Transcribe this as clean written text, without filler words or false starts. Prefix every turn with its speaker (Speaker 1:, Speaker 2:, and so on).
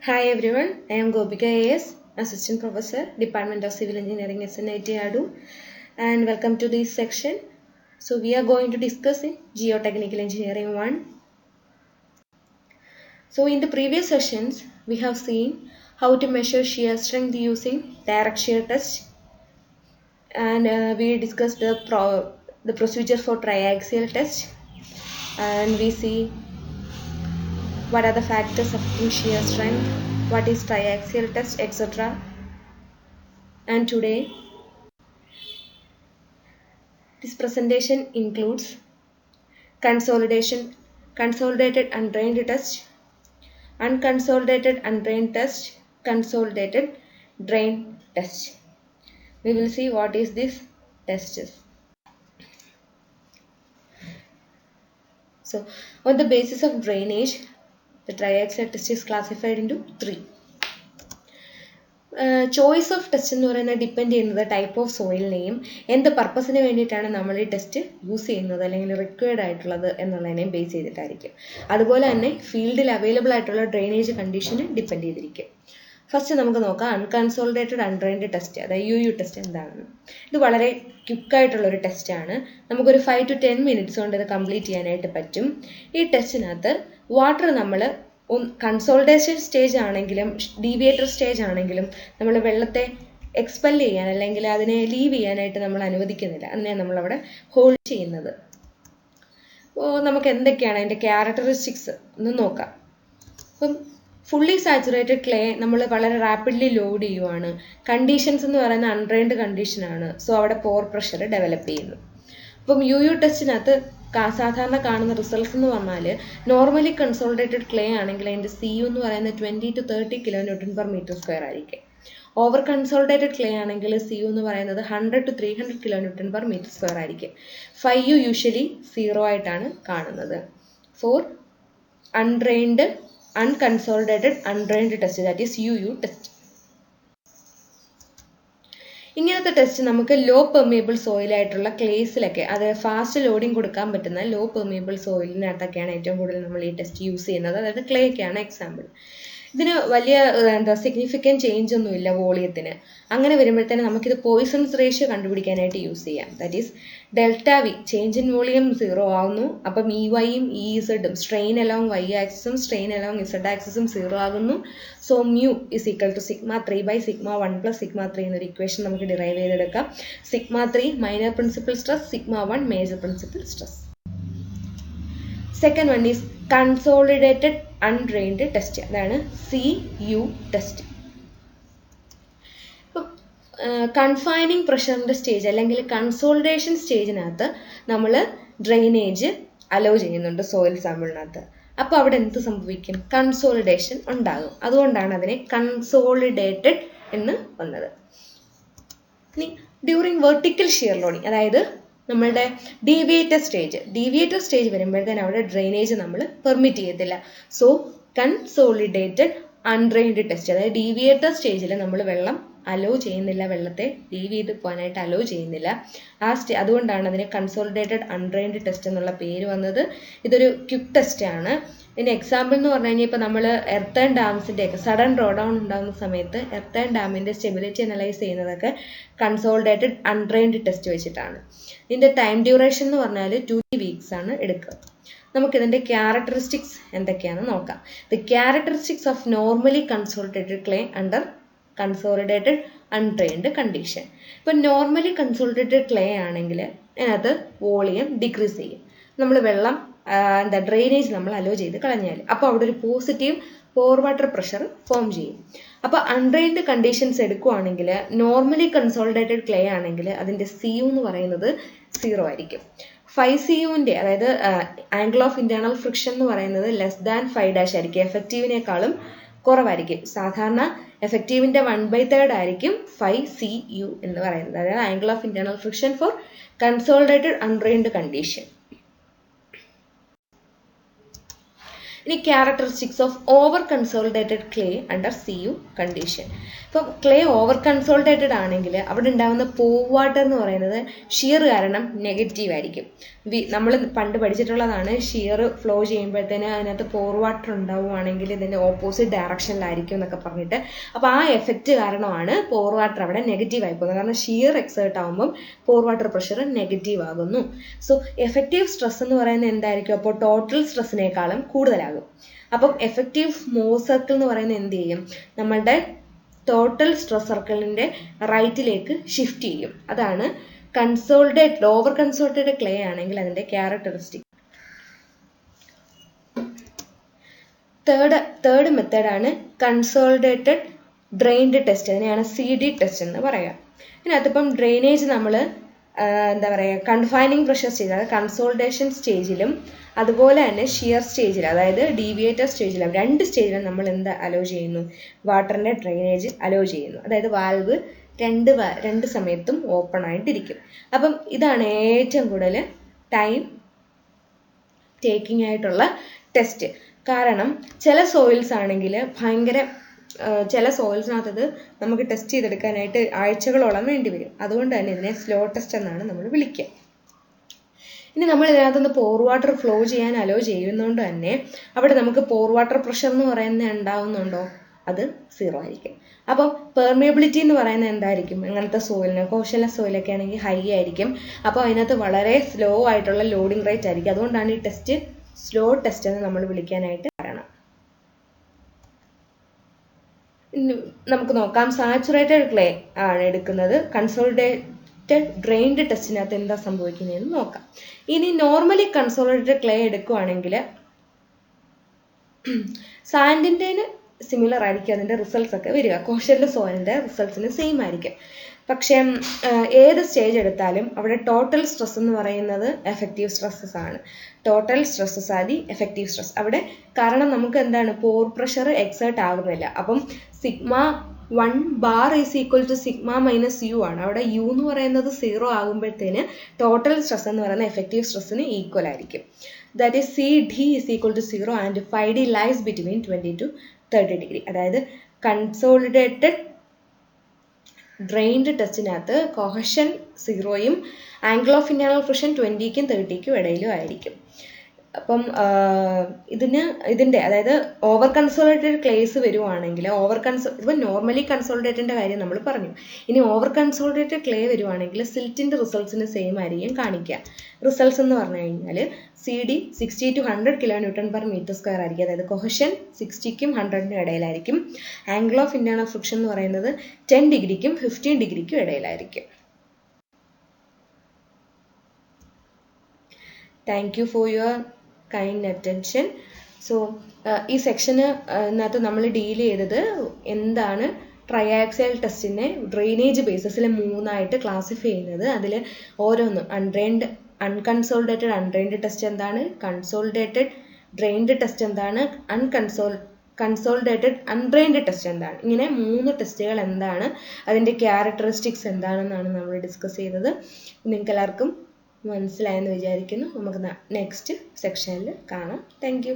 Speaker 1: Hi everyone, I am Gopika AS, Assistant Professor, Department of Civil Engineering, SNIT Adu, and welcome to this section. So we are going to discuss in Geotechnical Engineering 1. So in the previous sessions, we have seen how to measure shear strength using direct shear test, and we discussed the procedure for triaxial test, and we see what are the factors affecting shear strength, what is triaxial test, etc. And today, this presentation includes consolidated undrained test, unconsolidated undrained test, consolidated drain test. We will see what is this test is. So, on the basis of drainage, the triaxial test is classified into three. Choice of test എന്ന് പറയുന്നത് depend ചെയ്യുന്നത് type of സോയിലിനെയും എന്ത് പർപ്പസിന് വേണ്ടിയിട്ടാണ് നമ്മൾ ഈ test use ചെയ്യുന്നത് അല്ലെങ്കിൽ റിക്വയർഡ് ആയിട്ടുള്ളത് എന്നുള്ളതിനെയും ബേസ് ചെയ്തിട്ടായിരിക്കും. അതുപോലെ തന്നെ ഫീൽഡിൽ അവൈലബിൾ ആയിട്ടുള്ള ഡ്രെയിനേജ് കണ്ടീഷന് ഡിപ്പെൻഡ് ചെയ്തിരിക്കും. ഫസ്റ്റ് നമുക്ക് നോക്കാം അൺകൺസോളിഡേറ്റഡ് അൺഡ്രെയിൻഡ് ടെസ്റ്റ്, അതായത് യു ടെസ്റ്റ് എന്താണെന്ന്. ഇത് വളരെ ക്വിക്കായിട്ടുള്ളൊരു ടെസ്റ്റാണ്. നമുക്കൊരു 5 to 10 minutes കൊണ്ട് ഇത് കംപ്ലീറ്റ് ചെയ്യാനായിട്ട് പറ്റും. ഈ ടെസ്റ്റിനകത്ത് വാട്ടർ നമ്മൾ കൺസോളിഡേഷൻ സ്റ്റേജ് ആണെങ്കിലും ഡീവിയേറ്റർ സ്റ്റേജ് ആണെങ്കിലും നമ്മൾ വെള്ളത്തെ എക്സ്പെൽ ചെയ്യാൻ അല്ലെങ്കിൽ അതിനെ ലീവ് ചെയ്യാനായിട്ട് നമ്മൾ അനുവദിക്കുന്നില്ല. അതിനെ നമ്മളവിടെ ഹോൾഡ് ചെയ്യുന്നത്. അപ്പോൾ നമുക്ക് എന്തൊക്കെയാണ് അതിൻ്റെ ക്യാരക്ടറിസ്റ്റിക്സ് ഒന്ന് നോക്കാം. അപ്പം ഫുള്ളി സാച്ചുറേറ്റഡ് ക്ലേ നമ്മൾ വളരെ റാപ്പിഡ്ലി ലോഡ് ചെയ്യുവാണ്. കണ്ടീഷൻസ് എന്ന് പറയുന്ന അൺഡ്രെയിൻഡ് കണ്ടീഷനാണ്. സോ അവിടെ പോർ പ്രഷർ ഡെവലപ്പ് ചെയ്യുന്നു. അപ്പം യു ടെസ്റ്റിനകത്ത് സാധാരണ കാണുന്ന റിസൾട്ട്സ് എന്ന് പറഞ്ഞാൽ നോർമലി കൺസോളിഡേറ്റഡ് ക്ലേ ആണെങ്കിൽ അതിൻ്റെ CU എന്ന് പറയുന്നത് 20 to 30 kN/m². ആയിരിക്കും. ഓവർ കൺസോളിഡേറ്റഡ് ക്ലേ ആണെങ്കിൽ CU എന്ന് പറയുന്നത് 100 to 300 kN/m². ആയിരിക്കും. 5U യൂഷ്വലി 0 ആയിട്ടാണ് കാണുന്നത്. For undrained unconsolidated undrained test, that is UU test. ഇങ്ങനത്തെ ടെസ്റ്റ് നമുക്ക് ലോ പെർമിയബിൾ സോയിലായിട്ടുള്ള ക്ലേസിലൊക്കെ, അത് ഫാസ്റ്റ് ലോഡിങ് കൊടുക്കാൻ പറ്റുന്ന ലോ പെർമിയബിൾ സോയിലിനകത്തൊക്കെയാണ് ഏറ്റവും കൂടുതൽ നമ്മൾ ഈ ടെസ്റ്റ് യൂസ് ചെയ്യുന്നത്. അതായത് ക്ലേക്കാണ് എക്സാമ്പിൾ. ഇതിന് വലിയ സിഗ്നിഫിക്കൻറ്റ് ചേഞ്ച് ഒന്നുമില്ല വോളിയത്തിന്. അങ്ങനെ വരുമ്പോഴത്തേന് നമുക്കിത് പോയിസൺസ് റേഷ്യോ കണ്ടുപിടിക്കാനായിട്ട് യൂസ് ചെയ്യാം. That is ΔV, change in volume 0 ആകുന്നു. അപ്പം EYയും EZും സ്ട്രെയിൻ അലോങ് Y ആക്സിസും സ്ട്രെയിൻ അലോങ് Z ആക്സിസും 0 ആകുന്നു. So mu is equal to σ3/σ1 + σ3 എന്നൊരു ഇക്വേഷൻ നമുക്ക് ഡിറൈവ് ചെയ്തെടുക്കാം. σ3 minor principal stress, σ1 major principal stress. Second one is consolidated undrained test, അതാണ് CU ടെസ്റ്റ്. ഇപ്പം കൺഫൈനിങ് പ്രഷറിൻ്റെ സ്റ്റേജ് അല്ലെങ്കിൽ കൺസോളിഡേഷൻ സ്റ്റേജിനകത്ത് നമ്മൾ ഡ്രെയിനേജ് അലോ ചെയ്യുന്നുണ്ട് സോയിൽ സാമ്പിളിനകത്ത്. അപ്പോൾ അവിടെ എന്ത് സംഭവിക്കും? കൺസോളിഡേഷൻ ഉണ്ടാകും. അതുകൊണ്ടാണ് അതിനെ കൺസോളിഡേറ്റഡ് എന്ന് വന്നത്. ഇനി ഡ്യൂറിങ് വെർട്ടിക്കൽ ഷിയർ ലോഡിങ്, അതായത് നമ്മളുടെ ഡീവിയേറ്റർ സ്റ്റേജ് വരുമ്പോഴത്തേന് അവിടെ ഡ്രെയിനേജ് നമ്മൾ പെർമിറ്റ് ചെയ്യത്തില്ല. സോ കൺസോളിഡേറ്റഡ് അൺഡ്രെയിൻഡ് ടെസ്റ്റ്, അതായത് ഡീവിയേറ്റർ സ്റ്റേജിൽ നമ്മൾ വെള്ളം അലോ ചെയ്യുന്നില്ല, വെള്ളത്തെ ലീവ് ചെയ്ത് പോകാനായിട്ട് അലോ ചെയ്യുന്നില്ല. അതുകൊണ്ടാണ് അതിന് കൺസോളിഡേറ്റഡ് അൺഡ്രെയിൻഡ് ടെസ്റ്റ് എന്നുള്ള പേര് വന്നത്. ഇതൊരു ക്വിക്ക് ടെസ്റ്റ് ആണ്. ഇതിന് എക്സാമ്പിൾ എന്ന് പറഞ്ഞു കഴിഞ്ഞാൽ ഇപ്പോൾ നമ്മൾ എർത്ത് ആൻഡ് ഡാംസിൻ്റെ ഒക്കെ സഡൻ ഡ്രോ ഡൗൺ ഉണ്ടാകുന്ന സമയത്ത് എർത്ത് ആൻഡ് ഡാമിൻ്റെ സ്റ്റെബിലിറ്റി അനലൈസ് ചെയ്യുന്നതൊക്കെ കൺസോളിഡേറ്റഡ് അൺഡ്രെയിൻഡ് ടെസ്റ്റ് വെച്ചിട്ടാണ്. ഇതിൻ്റെ ടൈം ഡ്യൂറേഷൻ എന്ന് പറഞ്ഞാൽ 2 weeks ആണ് എടുക്കുക. നമുക്കിതിൻ്റെ ക്യാരക്ടറിസ്റ്റിക്സ് എന്തൊക്കെയാണെന്ന് നോക്കാം. The characteristics of normally consolidated clay under consolidated undrained condition. ഇപ്പം നോർമലി കൺസോളിഡേറ്റഡ് ക്ലേ ആണെങ്കിൽ അതിനകത്ത് വോളിയം ഡിക്രീസ് ചെയ്യും. നമ്മൾ വെള്ളം ഡ്രെയിനേജ് നമ്മൾ അലോ ചെയ്ത് കളഞ്ഞാൽ അപ്പോൾ അവിടെ ഒരു പോസിറ്റീവ് പോർ വാട്ടർ പ്രഷർ ഫോം ചെയ്യും. അപ്പോൾ അൺഡ്രെയിൻഡ് കണ്ടീഷൻസ് എടുക്കുകയാണെങ്കിൽ നോർമലി കൺസോളിഡേറ്റഡ് ക്ലേ ആണെങ്കിൽ അതിൻ്റെ CU എന്ന് പറയുന്നത് 0 ആയിരിക്കും. 5CUവിൻ്റെ, അതായത് ആംഗിൾ ഓഫ് ഇൻറ്റേർണൽ ഫ്രിക്ഷൻ എന്ന് പറയുന്നത് <5' ആയിരിക്കും. എഫക്റ്റീവിനേക്കാളും കുറവായിരിക്കും. സാധാരണ എഫക്റ്റീവിൻ്റെ 1/3 ആയിരിക്കും 5CU എന്ന് പറയുന്നത്, അതായത് angle of internal friction for consolidated undrained condition. ഇനി characteristics of over consolidated clay under CU condition. ഇപ്പം ക്ലേ ഓവർ കൺസോളിഡേറ്റഡ് ആണെങ്കിൽ അവിടെ ഉണ്ടാകുന്ന പോർ വാട്ടർ എന്ന് പറയുന്നത് ഷിയർ കാരണം നെഗറ്റീവ് ആയിരിക്കും. നമ്മൾ പണ്ട് പഠിച്ചിട്ടുള്ളതാണ്, ഷിയർ ഫ്ലോ ചെയ്യുമ്പോഴത്തേന് അതിനകത്ത് പോർ വാട്ടർ ഉണ്ടാവുകയാണെങ്കിൽ ഇതിൻ്റെ ഓപ്പോസിറ്റ് ഡയറക്ഷനിലായിരിക്കും എന്നൊക്കെ പറഞ്ഞിട്ട്. അപ്പോൾ ആ എഫക്റ്റ് കാരണമാണ് പോർ വാട്ടർ അവിടെ നെഗറ്റീവ് ആയി പോകുന്നത്. കാരണം ഷിയർ എക്സേർട്ട് ആകുമ്പം പോർ വാട്ടർ പ്രഷർ നെഗറ്റീവ് ആകുന്നു. സോ എഫക്റ്റീവ് സ്ട്രെസ് എന്ന് പറയുന്നത് എന്തായിരിക്കും? അപ്പോൾ ടോട്ടൽ സ്ട്രെസ്സിനേക്കാളും കൂടുതലാകും. അപ്പം എഫക്റ്റീവ് മോർ സർക്കിൾ എന്ന് പറയുന്നത് എന്ത് ചെയ്യും? നമ്മളുടെ ടോട്ടൽ സ്ട്രെസ് സർക്കിളിൻ്റെ റൈറ്റിലേക്ക് ഷിഫ്റ്റ് ചെയ്യും. അതാണ് കൺസോളിഡേറ്റഡ് ഓവർ കൺസോളിഡേറ്റഡ് ക്ലേ ആണെങ്കിൽ അതിൻ്റെ ക്യാരക്ടറിസ്റ്റിക്. തേർഡ് മെത്തേഡാണ് കൺസോളിഡേറ്റഡ് ഡ്രെയിൻഡ് ടെസ്റ്റ്. അതിനെയാണ് CD ടെസ്റ്റ് എന്ന് പറയാം. ഇതിനകത്തിപ്പം ഡ്രെയിനേജ് നമ്മൾ എന്താ പറയുക, കൺഫൈനിങ് പ്രഷർ സ്റ്റേജ്, അതായത് കൺസോളിഡേഷൻ സ്റ്റേജിലും അതുപോലെ തന്നെ ഷിയർ സ്റ്റേജിൽ, അതായത് ഡീവിയേറ്റർ സ്റ്റേജിലും, രണ്ട് സ്റ്റേജിലും നമ്മൾ എന്താ അലോ ചെയ്യുന്നു? വാട്ടറിൻ്റെ ഡ്രെയിനേജ് അലോ ചെയ്യുന്നു. അതായത് വാൽവ് രണ്ട് സമയത്തും ഓപ്പൺ ആയിട്ടിരിക്കും. അപ്പം ഇതാണ് ഏറ്റവും കൂടുതൽ ടൈം ടേക്കിംഗ് ആയിട്ടുള്ള ടെസ്റ്റ്. കാരണം ചില സോയിൽസ് ആണെങ്കിൽ ചില സോയിൽസിനകത്തത് നമുക്ക് ടെസ്റ്റ് ചെയ്തെടുക്കാനായിട്ട് ആഴ്ചകളോളം വേണ്ടി വരും. അതുകൊണ്ട് തന്നെ ഇതിനെ സ്ലോ ടെസ്റ്റ് എന്നാണ് നമ്മൾ വിളിക്കുക. ഇനി നമ്മൾ ഇതിനകത്തുനിന്ന് പോർ വാട്ടർ ഫ്ലോ ചെയ്യാൻ അലോ ചെയ്യുന്നതുകൊണ്ട് തന്നെ അവിടെ നമുക്ക് പോർ വാട്ടർ പ്രഷർ എന്ന് പറയുന്നത് ഉണ്ടാവുന്നുണ്ടോ? അത് 0 ആയിരിക്കും. അപ്പം പെർമിയബിലിറ്റി എന്ന് പറയുന്നത് എന്തായിരിക്കും? അങ്ങനത്തെ സോയിലിന്, കോശല സോയിലൊക്കെ ആണെങ്കിൽ ഹൈ ആയിരിക്കും. അപ്പോൾ അതിനകത്ത് വളരെ സ്ലോ ആയിട്ടുള്ള ലോഡിംഗ് റേറ്റ് ആയിരിക്കും. അതുകൊണ്ടാണ് ഈ ടെസ്റ്റ് സ്ലോ ടെസ്റ്റ് എന്ന് നമ്മൾ വിളിക്കാനായിട്ട് കാരണം. നമുക്ക് നോക്കാം, സാച്ചുറേറ്റഡ് ക്ലേ ആണ് എടുക്കുന്നത്. കൺസോളിഡേറ്റഡ് ഡ്രെയിൻഡ് ടെസ്റ്റിനകത്ത് എന്താ സംഭവിക്കുന്നതെന്ന് നോക്കാം. ഇനി നോർമലി കൺസോളിഡേറ്റഡ് ക്ലേ എടുക്കുകയാണെങ്കിൽ സാൻഡിൻ്റെ സിമിലർ ആയിരിക്കും അതിൻ്റെ റിസൾട്ട്സ് ഒക്കെ വരിക. കോശല സോയിലിൻ്റെ റിസൾട്ട്സിന് സെയിം ആയിരിക്കും. പക്ഷേ ഏത് സ്റ്റേജ് എടുത്താലും അവിടെ ടോട്ടൽ സ്ട്രെസ് എന്ന് പറയുന്നത് എഫക്റ്റീവ് സ്ട്രെസ്സസ് ആണ്. ടോട്ടൽ സ്ട്രെസ്സസ് ആദ്യ എഫക്റ്റീവ് സ്ട്രെസ് അവിടെ. കാരണം നമുക്ക് എന്താണ്, പോർ പ്രഷർ എക്സേർട്ട് ആകുന്നില്ല. അപ്പം σ1 bar is equal to sigma minus u ആണ്. അവിടെ യു എന്ന് പറയുന്നത് 0 ആകുമ്പോഴത്തേന് ടോട്ടൽ സ്ട്രെസ് എന്ന് പറയുന്നത് എഫക്റ്റീവ് സ്ട്രെസ്സിന് ഈക്വൽ ആയിരിക്കും. That is CD is equal to 0 and 5D lies between 20 to 30 degree. അതായത് കൺസോളിഡേറ്റഡ് ഡ്രെയിൻഡ് ടെസ്റ്റിനകത്ത് കൊഹഷൻ 0യും ആംഗിൾ ഓഫ് ഇന്റേണൽ ഫ്രിക്ഷൻ 20ക്കും 30ക്കും ഇടയിലും ആയിരിക്കും. അപ്പം ഇതിൻ്റെ അതായത് ഓവർ കൺസോളിഡേറ്റഡ് ക്ലേസ് വരുവാണെങ്കിൽ ഇപ്പം നോർമലി കൺസോളിഡേറ്റഡിൻ്റെ കാര്യം നമ്മൾ പറഞ്ഞു. ഇനി ഓവർ കൺസോളിഡേറ്റഡ് ക്ലേ വരുവാണെങ്കിൽ സിൽറ്റിൻ്റെ റിസൾട്ട്സിന് സെയിം ആയിരിക്കും കാണിക്കുക. റിസൾട്ട്സ് എന്ന് പറഞ്ഞു കഴിഞ്ഞാൽ CD 60 to 100 kN/m² ആയിരിക്കും. അതായത് കൊഹഷൻ 60ക്കും 100നും ഇടയിലായിരിക്കും. ആംഗിൾ ഓഫ് ഇന്റേണൽ ഫ്രിക്ഷൻ എന്ന് പറയുന്നത് 10 ഡിഗ്രിക്കും 15 ഡിഗ്രിക്കും ഇടയിലായിരിക്കും. Thank you for your kind attention. So ഈ സെക്ഷനകത്ത് നമ്മൾ ഡീൽ ചെയ്തത് എന്താണ് ട്രയാക്സിയൽ ടെസ്റ്റിനെ ഡ്രെയിനേജ് ബേസിസിൽ 3ആയിട്ട് ക്ലാസിഫൈ ചെയ്യുന്നത്. അതിൽ ഓരോന്നും അൺകൺസോളിഡേറ്റഡ് അൺഡ്രെയിൻഡ് ടെസ്റ്റ് എന്താണ്, കൺസോളിഡേറ്റഡ് ഡ്രെയിൻഡ് ടെസ്റ്റ് എന്താണ്, കൺസോളിഡേറ്റഡ് അൺഡ്രെയിൻഡ് ടെസ്റ്റ് എന്താണ്. ഇങ്ങനെ 3 ടെസ്റ്റുകൾ എന്താണ്, അതിൻ്റെ ക്യാരക്ടറിസ്റ്റിക്സ് എന്താണെന്നാണ് നമ്മൾ ഡിസ്കസ് ചെയ്തത്. നിങ്ങൾക്ക് എല്ലാവർക്കും മനസ്സിലായെന്ന് വിചാരിക്കുന്നു. നമുക്ക് നെക്സ്റ്റ് സെക്ഷനിൽ കാണാം. Thank you.